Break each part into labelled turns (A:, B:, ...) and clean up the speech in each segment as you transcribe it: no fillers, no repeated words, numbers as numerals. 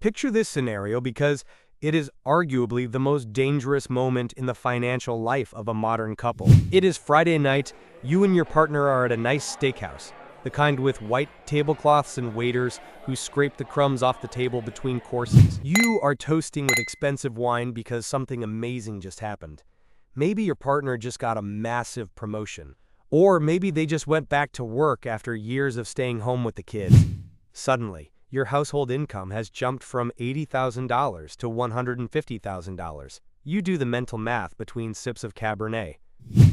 A: Picture this scenario because it is arguably the most dangerous moment in the financial life of a modern couple. It is Friday night, you and your partner are at a nice steakhouse, the kind with white tablecloths and waiters who scrape the crumbs off the table between courses. You are toasting with expensive wine because something amazing just happened. Maybe your partner just got a massive promotion. Or maybe they just went back to work after years of staying home with the kids. Suddenly, your household income has jumped from $80,000 to $150,000. You do the mental math between sips of Cabernet.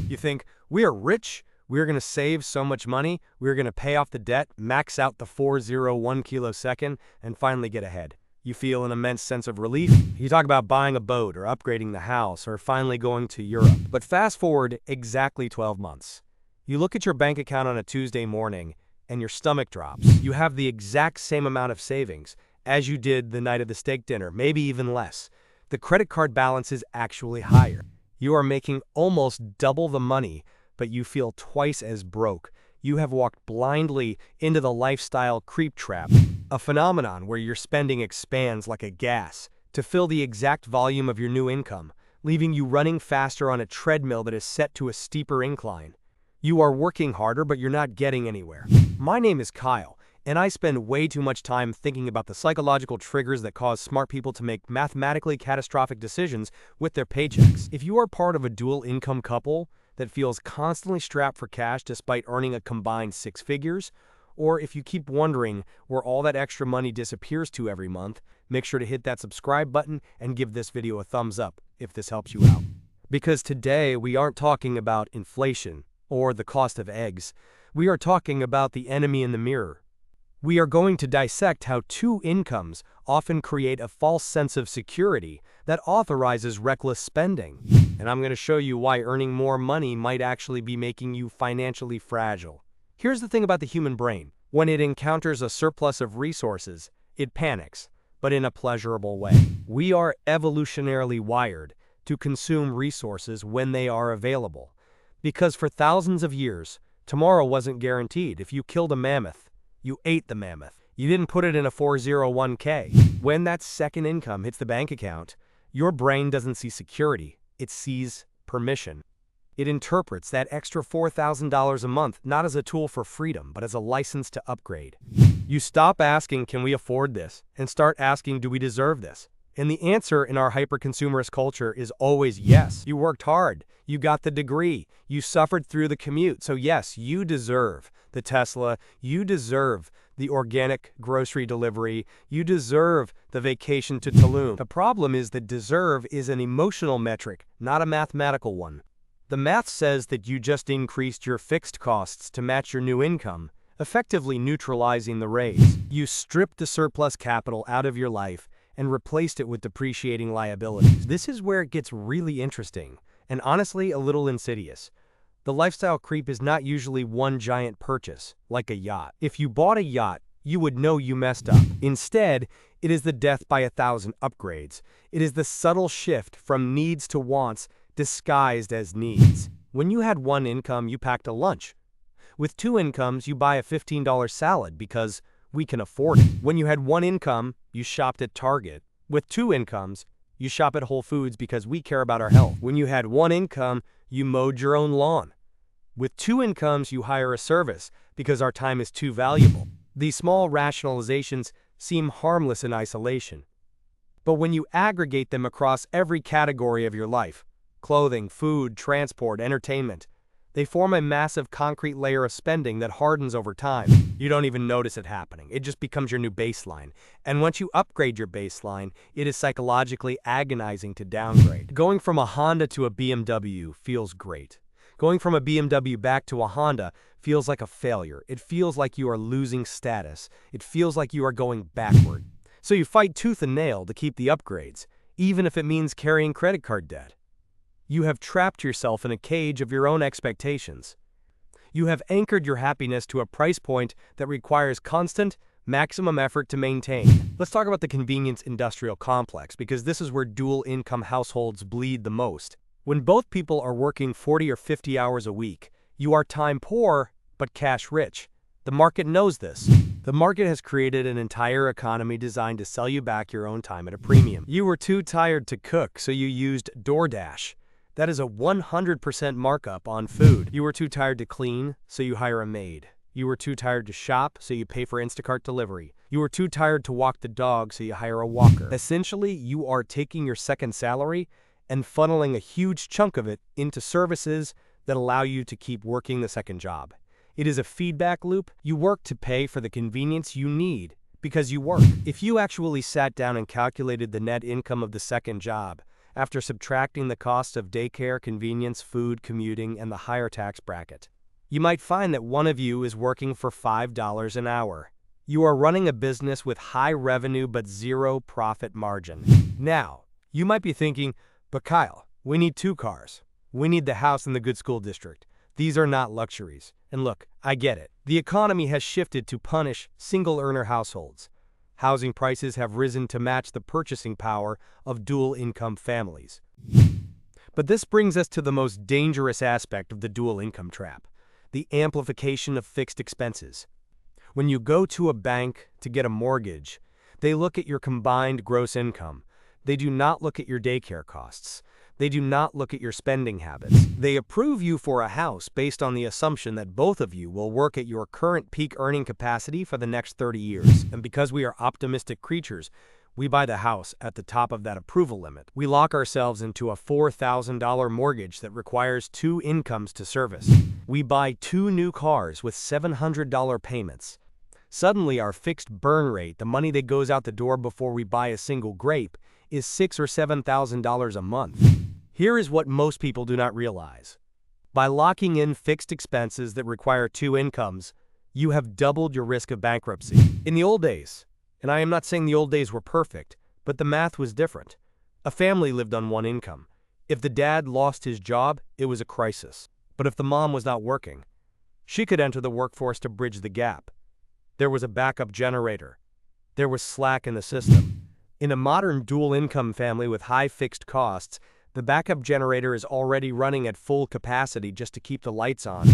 A: You think, we are rich, we're going to save so much money, we're going to pay off the debt, max out the 401 kilosecond, and finally get ahead. You feel an immense sense of relief. You talk about buying a boat or upgrading the house or finally going to Europe. But fast forward exactly 12 months. You look at your bank account on a Tuesday morning and your stomach drops. You have the exact same amount of savings as you did the night of the steak dinner, maybe even less. The credit card balance is actually higher. You are making almost double the money, but you feel twice as broke. You have walked blindly into the lifestyle creep trap, a phenomenon where your spending expands like a gas to fill the exact volume of your new income, leaving you running faster on a treadmill that is set to a steeper incline. You are working harder, but you're not getting anywhere. My name is Kyle, and I spend way too much time thinking about the psychological triggers that cause smart people to make mathematically catastrophic decisions with their paychecks. If you are part of a dual-income couple that feels constantly strapped for cash despite earning a combined 6 figures, or if you keep wondering where all that extra money disappears to every month, make sure to hit that subscribe button and give this video a thumbs up if this helps you out. Because today we aren't talking about inflation or the cost of eggs. We are talking about the enemy in the mirror. We are going to dissect how two incomes often create a false sense of security that authorizes reckless spending. And I'm going to show you why earning more money might actually be making you financially fragile. Here's the thing about the human brain. When it encounters a surplus of resources, it panics, but in a pleasurable way. We are evolutionarily wired to consume resources when they are available. Because for thousands of years, tomorrow wasn't guaranteed. If you killed a mammoth, you ate the mammoth. You didn't put it in a 401k. When that second income hits the bank account, your brain doesn't see security, it sees permission. It interprets that extra $4,000 a month not as a tool for freedom, but as a license to upgrade. You stop asking, can we afford this? And start asking, do we deserve this? And the answer in our hyper-consumerist culture is always yes. You worked hard. You got the degree. You suffered through the commute. So yes, you deserve the Tesla. You deserve the organic grocery delivery. You deserve the vacation to Tulum. The problem is that deserve is an emotional metric, not a mathematical one. The math says that you just increased your fixed costs to match your new income, effectively neutralizing the raise. You stripped the surplus capital out of your life and replaced it with depreciating liabilities. This is where it gets really interesting, and honestly a little insidious. The lifestyle creep is not usually one giant purchase, like a yacht. If you bought a yacht, you would know you messed up. Instead, it is the death by 1,000 upgrades. It is the subtle shift from needs to wants disguised as needs. When you had one income, you packed a lunch. With two incomes, you buy a $15 salad because we can afford it. When you had one income, you shopped at Target. With two incomes, you shop at Whole Foods because we care about our health. When you had one income, you mowed your own lawn. With two incomes, you hire a service because our time is too valuable. These small rationalizations seem harmless in isolation. But when you aggregate them across every category of your life, clothing, food, transport, entertainment, they form a massive concrete layer of spending that hardens over time. You don't even notice it happening. It just becomes your new baseline. And once you upgrade your baseline, it is psychologically agonizing to downgrade. Going from a Honda to a BMW feels great. Going from a BMW back to a Honda feels like a failure. It feels like you are losing status. It feels like you are going backward. So you fight tooth and nail to keep the upgrades, even if it means carrying credit card debt. You have trapped yourself in a cage of your own expectations. You have anchored your happiness to a price point that requires constant, maximum effort to maintain. Let's talk about the convenience industrial complex, because this is where dual-income households bleed the most. When both people are working 40 or 50 hours a week, you are time poor, but cash rich. The market knows this. The market has created an entire economy designed to sell you back your own time at a premium. You were too tired to cook, so you used DoorDash. That is a 100% markup on food. You were too tired to clean, so you hire a maid. You were too tired to shop, so you pay for Instacart delivery. You were too tired to walk the dog, so you hire a walker. Essentially, you are taking your second salary and funneling a huge chunk of it into services that allow you to keep working the second job. It is a feedback loop. You work to pay for the convenience you need because you work. If you actually sat down and calculated the net income of the second job, after subtracting the costs of daycare, convenience, food, commuting, and the higher tax bracket, you might find that one of you is working for $5 an hour. You are running a business with high revenue but zero profit margin. Now, you might be thinking, but Kyle, we need 2 cars. We need the house in the good school district. These are not luxuries. And look, I get it. The economy has shifted to punish single-earner households. Housing prices have risen to match the purchasing power of dual-income families. But this brings us to the most dangerous aspect of the dual-income trap: the amplification of fixed expenses. When you go to a bank to get a mortgage, they look at your combined gross income. They do not look at your daycare costs. They do not look at your spending habits. They approve you for a house based on the assumption that both of you will work at your current peak earning capacity for the next 30 years. And because we are optimistic creatures, we buy the house at the top of that approval limit. We lock ourselves into a $4,000 mortgage that requires 2 incomes to service. We buy 2 new cars with $700 payments. Suddenly, our fixed burn rate, the money that goes out the door before we buy a single grape, is $6,000 or $7,000 a month. Here is what most people do not realize. By locking in fixed expenses that require 2 incomes, you have doubled your risk of bankruptcy. In the old days, and I am not saying the old days were perfect, but the math was different. A family lived on 1 income. If the dad lost his job, it was a crisis. But if the mom was not working, she could enter the workforce to bridge the gap. There was a backup generator. There was slack in the system. In a modern dual-income family with high fixed costs, the backup generator is already running at full capacity just to keep the lights on.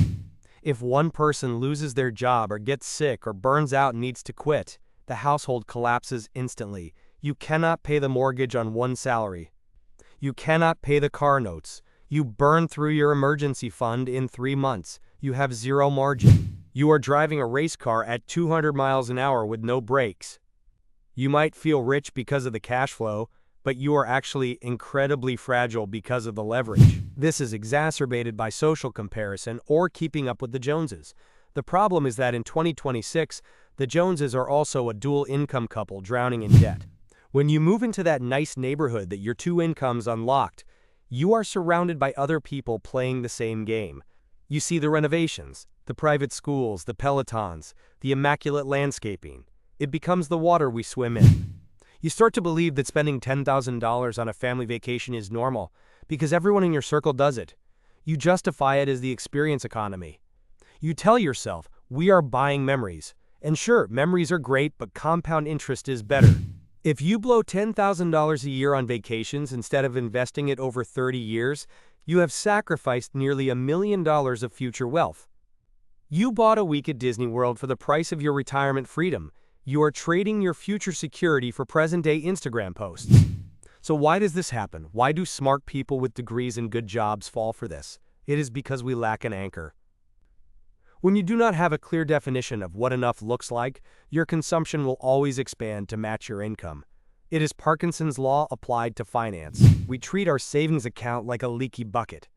A: If one person loses their job or gets sick or burns out and needs to quit, the household collapses instantly. You cannot pay the mortgage on 1 salary. You cannot pay the car notes. You burn through your emergency fund in 3 months. You have 0 margin. You are driving a race car at 200 miles an hour with no brakes. You might feel rich because of the cash flow, but you are actually incredibly fragile because of the leverage. This is exacerbated by social comparison or keeping up with the Joneses. The problem is that in 2026, the Joneses are also a dual-income couple drowning in debt. When you move into that nice neighborhood that your 2 incomes unlocked, you are surrounded by other people playing the same game. You see the renovations, the private schools, the Pelotons, the immaculate landscaping. It becomes the water we swim in. You start to believe that spending $10,000 on a family vacation is normal because everyone in your circle does it. You justify it as the experience economy. You tell yourself, we are buying memories. And sure, memories are great, but compound interest is better. If you blow $10,000 a year on vacations instead of investing it over 30 years, you have sacrificed nearly $1 million of future wealth. You bought a week at Disney World for the price of your retirement freedom. You are trading your future security for present-day Instagram posts. So why does this happen? Why do smart people with degrees and good jobs fall for this? It is because we lack an anchor. When you do not have a clear definition of what enough looks like, your consumption will always expand to match your income. It is Parkinson's law applied to finance. We treat our savings account like a leaky bucket.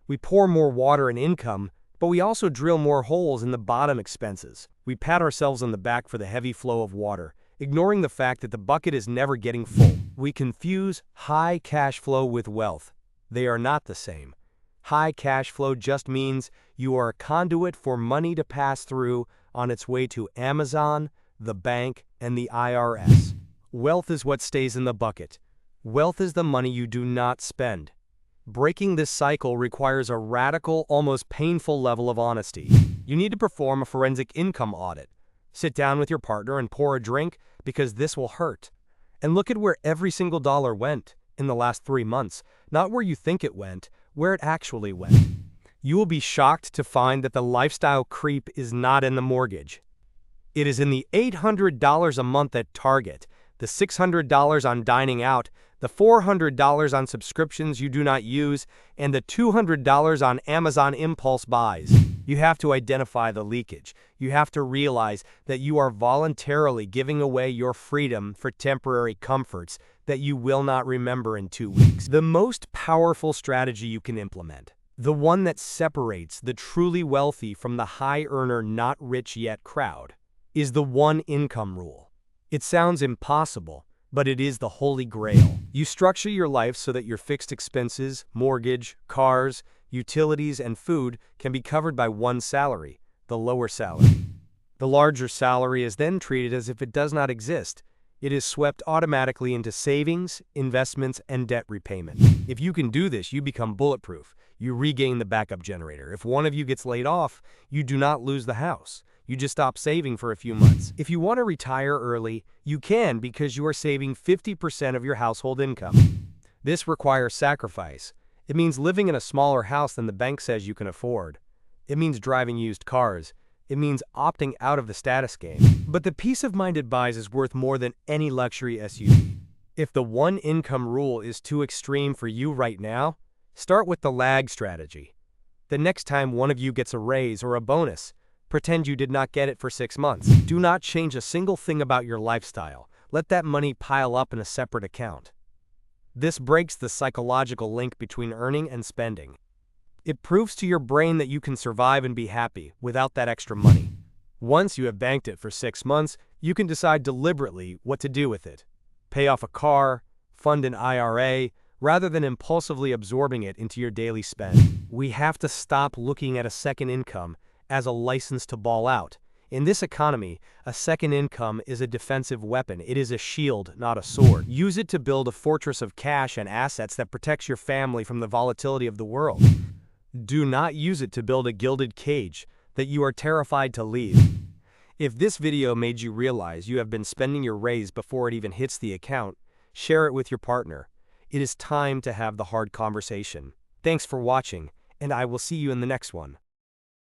A: We pour more water in income, but we also drill more holes in the bottom expenses. We pat ourselves on the back for the heavy flow of water, ignoring the fact that the bucket is never getting full. We confuse high cash flow with wealth. They are not the same. High cash flow just means you are a conduit for money to pass through on its way to Amazon, the bank, and the IRS. Wealth is what stays in the bucket. Wealth is the money you do not spend. Breaking this cycle requires a radical, almost painful level of honesty. You need to perform a forensic income audit. Sit down with your partner and pour a drink because this will hurt. And look at where every single dollar went in the last 3 months, not where you think it went, where it actually went. You will be shocked to find that the lifestyle creep is not in the mortgage. It is in the $800 a month at Target, the $600 on dining out, the $400 on subscriptions you do not use, and the $200 on Amazon impulse buys. You have to identify the leakage. You have to realize that you are voluntarily giving away your freedom for temporary comforts that you will not remember in 2 weeks. The most powerful strategy you can implement, the one that separates the truly wealthy from the high earner not rich yet crowd, is the one income rule. It sounds impossible, but it is the holy grail. You structure your life so that your fixed expenses, mortgage, cars, utilities, and food can be covered by one salary, the lower salary. The larger salary is then treated as if it does not exist. It is swept automatically into savings, investments, and debt repayment. If you can do this, you become bulletproof. You regain the backup generator. If one of you gets laid off, you do not lose the house. You just stop saving for a few months. If you want to retire early, you can because you are saving 50% of your household income. This requires sacrifice. It means living in a smaller house than the bank says you can afford. It means driving used cars. It means opting out of the status game. But the peace of mind it buys is worth more than any luxury SUV. If the one income rule is too extreme for you right now, start with the lag strategy. The next time one of you gets a raise or a bonus, pretend you did not get it for 6 months. Do not change a single thing about your lifestyle. Let that money pile up in a separate account. This breaks the psychological link between earning and spending. It proves to your brain that you can survive and be happy without that extra money. Once you have banked it for 6 months, you can decide deliberately what to do with it. Pay off a car, fund an IRA, rather than impulsively absorbing it into your daily spend. We have to stop looking at a second income as a license to ball out. In this economy, a second income is a defensive weapon. It is a shield, not a sword. Use it to build a fortress of cash and assets that protects your family from the volatility of the world. Do not use it to build a gilded cage that you are terrified to leave. If this video made you realize you have been spending your raise before it even hits the account, share it with your partner. It is time to have the hard conversation. Thanks for watching, and I will see you in the next one.